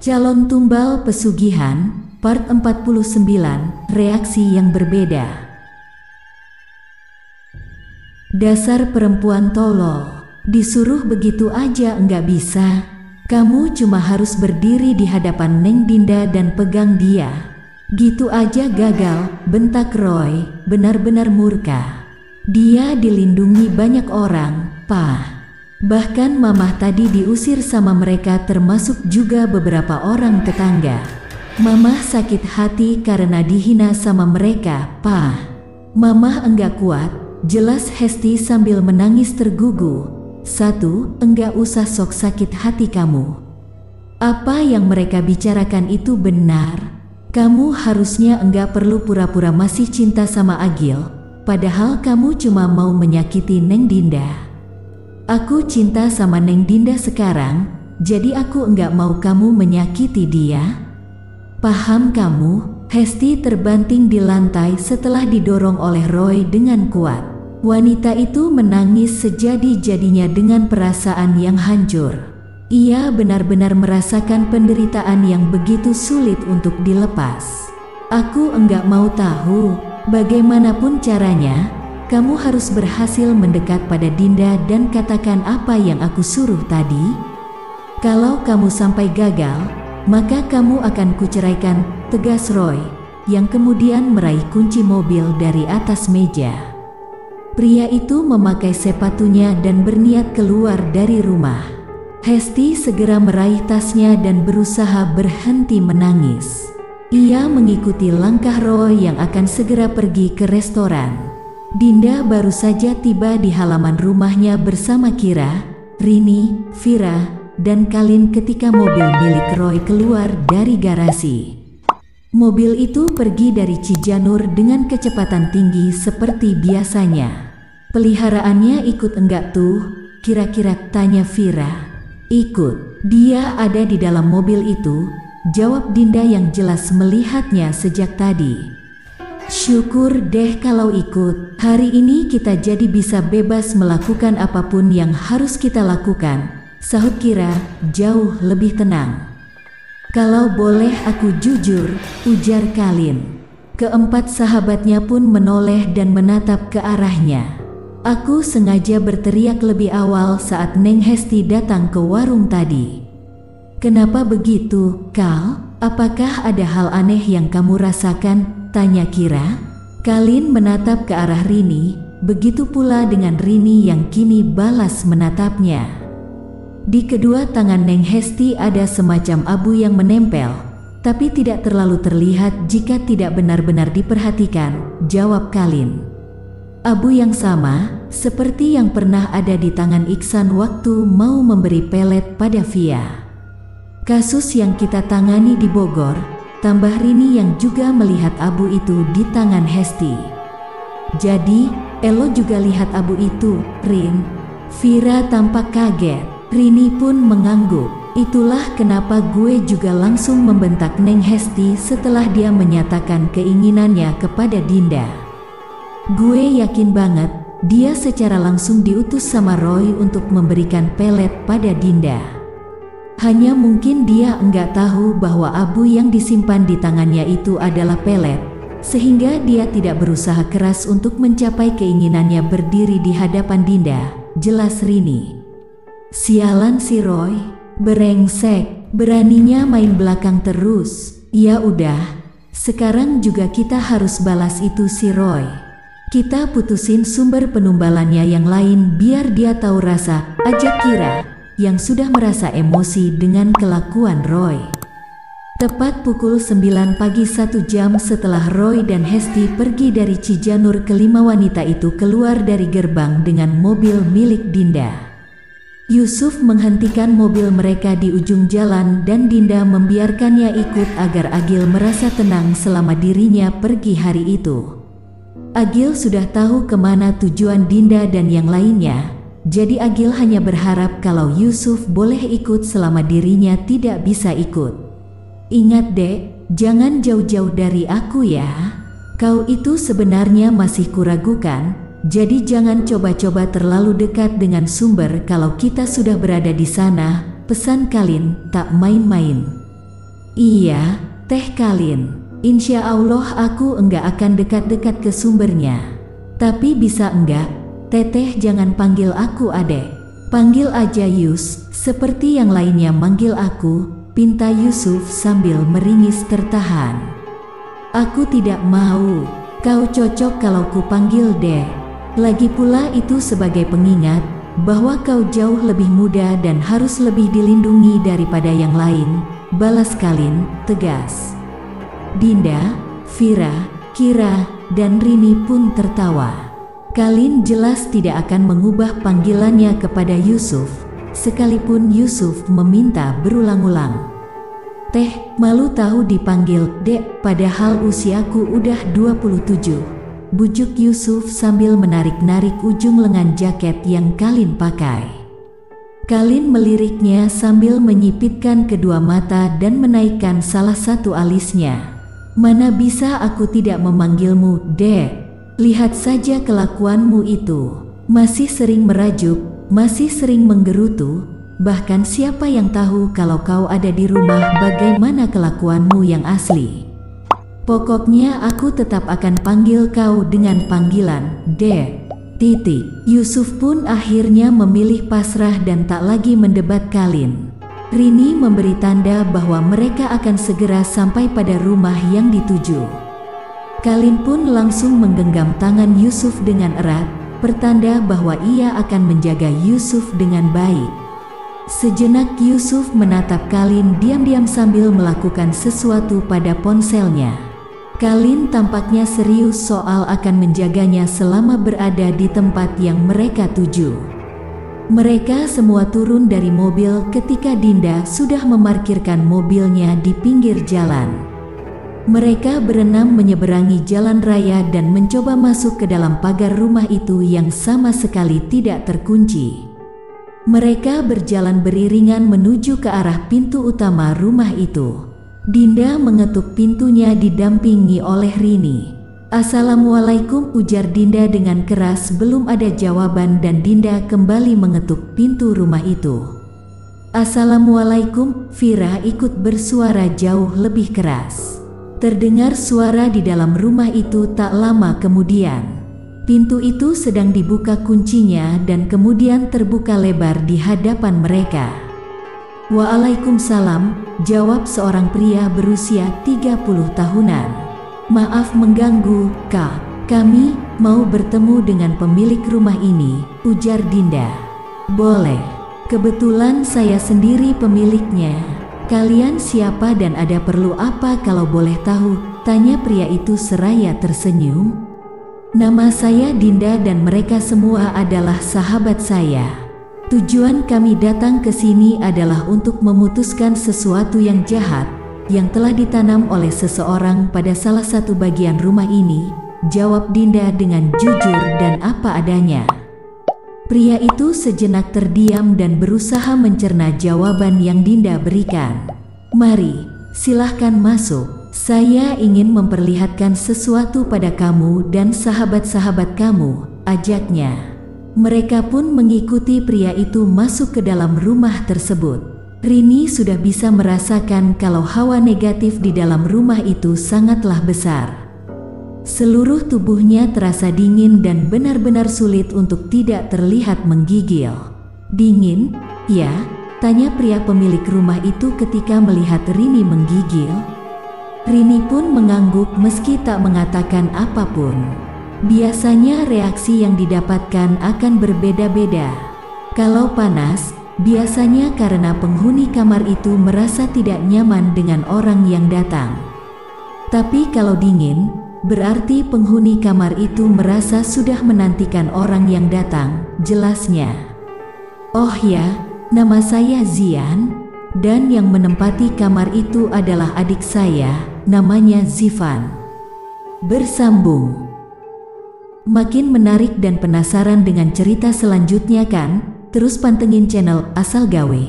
Calon Tumbal Pesugihan, Part 49, Reaksi yang Berbeda. Dasar perempuan tolol, disuruh begitu aja enggak bisa. Kamu cuma harus berdiri di hadapan Neng Dinda dan pegang dia. Gitu aja gagal, bentak Roy, benar-benar murka. Dia dilindungi banyak orang, Pak. Bahkan mamah tadi diusir sama mereka, termasuk juga beberapa orang tetangga. Mamah sakit hati karena dihina sama mereka, Pak. Mamah enggak kuat, jelas Hesti sambil menangis tergugu. Enggak usah sok sakit hati kamu. Apa yang mereka bicarakan itu benar. Kamu harusnya enggak perlu pura-pura masih cinta sama Agil, padahal kamu cuma mau menyakiti Neng Dinda. Aku cinta sama Neng Dinda sekarang, jadi aku enggak mau kamu menyakiti dia. Paham kamu? Hesti terbanting di lantai setelah didorong oleh Roy dengan kuat. Wanita itu menangis sejadi-jadinya dengan perasaan yang hancur. Ia benar-benar merasakan penderitaan yang begitu sulit untuk dilepas. Aku enggak mau tahu, bagaimanapun caranya, kamu harus berhasil mendekat pada Dinda dan katakan apa yang aku suruh tadi. Kalau kamu sampai gagal, maka kamu akan kuceraikan, tegas Roy, yang kemudian meraih kunci mobil dari atas meja. Pria itu memakai sepatunya dan berniat keluar dari rumah. Hesti segera meraih tasnya dan berusaha berhenti menangis. Ia mengikuti langkah Roy yang akan segera pergi ke restoran. Dinda baru saja tiba di halaman rumahnya bersama Kira, Rini, Vira, dan Kalin ketika mobil milik Roy keluar dari garasi. Mobil itu pergi dari Cijanur dengan kecepatan tinggi seperti biasanya. Peliharaannya ikut enggak tuh? Kira-kira, tanya Vira. Ikut, dia ada di dalam mobil itu, jawab Dinda yang jelas melihatnya sejak tadi. Syukur deh kalau ikut. Hari ini kita jadi bisa bebas melakukan apapun yang harus kita lakukan, sahut Kira, jauh lebih tenang. Kalau boleh aku jujur, ujar Kalin. Keempat sahabatnya pun menoleh dan menatap ke arahnya. Aku sengaja berteriak lebih awal saat Neng Hesti datang ke warung tadi. Kenapa begitu, Kal? Apakah ada hal aneh yang kamu rasakan? Tanya Kira. Kalin menatap ke arah Rini, begitu pula dengan Rini yang kini balas menatapnya. Di kedua tangan Neng Hesti ada semacam abu yang menempel, tapi tidak terlalu terlihat jika tidak benar-benar diperhatikan, jawab Kalin. Abu yang sama, seperti yang pernah ada di tangan Iksan waktu mau memberi pelet pada Via. Kasus yang kita tangani di Bogor, tambah Rini yang juga melihat abu itu di tangan Hesti. Jadi, Elo juga lihat abu itu, Rin? Vira tampak kaget. Rini pun mengangguk. Itulah kenapa gue juga langsung membentak Neng Hesti setelah dia menyatakan keinginannya kepada Dinda. Gue yakin banget, dia secara langsung diutus sama Roy untuk memberikan pelet pada Dinda. Hanya mungkin dia enggak tahu bahwa abu yang disimpan di tangannya itu adalah pelet, sehingga dia tidak berusaha keras untuk mencapai keinginannya berdiri di hadapan Dinda, jelas Rini. Sialan si Roy, berengsek, beraninya main belakang terus. Ya udah, sekarang juga kita harus balas itu si Roy. Kita putusin sumber penumbalannya yang lain biar dia tahu rasa, ajak Kira, yang sudah merasa emosi dengan kelakuan Roy. Tepat pukul 9 pagi, 1 jam setelah Roy dan Hesti pergi dari Cijanur, kelima wanita itu keluar dari gerbang dengan mobil milik Dinda. Yusuf menghentikan mobil mereka di ujung jalan dan Dinda membiarkannya ikut agar Agil merasa tenang selama dirinya pergi hari itu. Agil sudah tahu kemana tujuan Dinda dan yang lainnya. Jadi Agil hanya berharap kalau Yusuf boleh ikut selama dirinya tidak bisa ikut. Ingat dek, jangan jauh-jauh dari aku ya. Kau itu sebenarnya masih kuragukan, jadi jangan coba-coba terlalu dekat dengan sumber kalau kita sudah berada di sana, pesan Kalin, tak main-main. Iya, Teh Kalin. Insya Allah aku enggak akan dekat-dekat ke sumbernya. Tapi bisa enggak, Teteh jangan panggil aku adek. Panggil aja Yus, seperti yang lainnya manggil aku, pinta Yusuf sambil meringis tertahan. Aku tidak mau, kau cocok kalau ku panggil Dek. Lagi pula itu sebagai pengingat, bahwa kau jauh lebih muda dan harus lebih dilindungi daripada yang lain, balas Kalin, tegas. Dinda, Vira, Kira, dan Rini pun tertawa. Kalin jelas tidak akan mengubah panggilannya kepada Yusuf, sekalipun Yusuf meminta berulang-ulang. Teh, malu tahu dipanggil Dek, padahal usiaku udah 27. Bujuk Yusuf sambil menarik-narik ujung lengan jaket yang Kalin pakai. Kalin meliriknya sambil menyipitkan kedua mata dan menaikkan salah satu alisnya. Mana bisa aku tidak memanggilmu, Dek? Lihat saja kelakuanmu itu. Masih sering merajuk, masih sering menggerutu. Bahkan siapa yang tahu kalau kau ada di rumah bagaimana kelakuanmu yang asli. Pokoknya aku tetap akan panggil kau dengan panggilan Dek. Titik. Yusuf pun akhirnya memilih pasrah dan tak lagi mendebat Kalin. Rini memberi tanda bahwa mereka akan segera sampai pada rumah yang dituju. Kalin pun langsung menggenggam tangan Yusuf dengan erat, pertanda bahwa ia akan menjaga Yusuf dengan baik. Sejenak Yusuf menatap Kalin diam-diam sambil melakukan sesuatu pada ponselnya. Kalin tampaknya serius soal akan menjaganya selama berada di tempat yang mereka tuju. Mereka semua turun dari mobil ketika Dinda sudah memarkirkan mobilnya di pinggir jalan. Mereka berenam menyeberangi jalan raya dan mencoba masuk ke dalam pagar rumah itu yang sama sekali tidak terkunci. Mereka berjalan beriringan menuju ke arah pintu utama rumah itu. Dinda mengetuk pintunya didampingi oleh Rini. Assalamualaikum, ujar Dinda dengan keras. Belum ada jawaban dan Dinda kembali mengetuk pintu rumah itu. Assalamualaikum, Vira ikut bersuara jauh lebih keras. Terdengar suara di dalam rumah itu tak lama kemudian. Pintu itu sedang dibuka kuncinya dan kemudian terbuka lebar di hadapan mereka. Waalaikumsalam, jawab seorang pria berusia 30 tahunan. Maaf mengganggu, Kak. Kami mau bertemu dengan pemilik rumah ini, ujar Dinda. Boleh. Kebetulan saya sendiri pemiliknya. Kalian siapa dan ada perlu apa kalau boleh tahu? Tanya pria itu seraya tersenyum. Nama saya Dinda dan mereka semua adalah sahabat saya. Tujuan kami datang ke sini adalah untuk memutuskan sesuatu yang jahat yang telah ditanam oleh seseorang pada salah satu bagian rumah ini, jawab Dinda dengan jujur dan apa adanya. Pria itu sejenak terdiam dan berusaha mencerna jawaban yang Dinda berikan. Mari, silahkan masuk. Saya ingin memperlihatkan sesuatu pada kamu dan sahabat-sahabat kamu, ajaknya. Mereka pun mengikuti pria itu masuk ke dalam rumah tersebut. Rini sudah bisa merasakan kalau hawa negatif di dalam rumah itu sangatlah besar. Seluruh tubuhnya terasa dingin dan benar-benar sulit untuk tidak terlihat menggigil. Dingin? Ya, tanya pria pemilik rumah itu ketika melihat Rini menggigil. Rini pun mengangguk meski tak mengatakan apapun. Biasanya reaksi yang didapatkan akan berbeda-beda. Kalau panas, biasanya karena penghuni kamar itu merasa tidak nyaman dengan orang yang datang. Tapi kalau dingin, berarti penghuni kamar itu merasa sudah menantikan orang yang datang, jelasnya. Oh ya, nama saya Zian, dan yang menempati kamar itu adalah adik saya, namanya Zivan. Bersambung. Makin menarik dan penasaran dengan cerita selanjutnya kan? Terus pantengin channel Asal Gawe.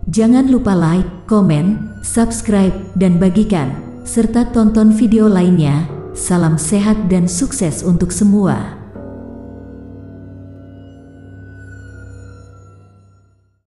Jangan lupa like, komen, subscribe, dan bagikan, serta tonton video lainnya. Salam sehat dan sukses untuk semua.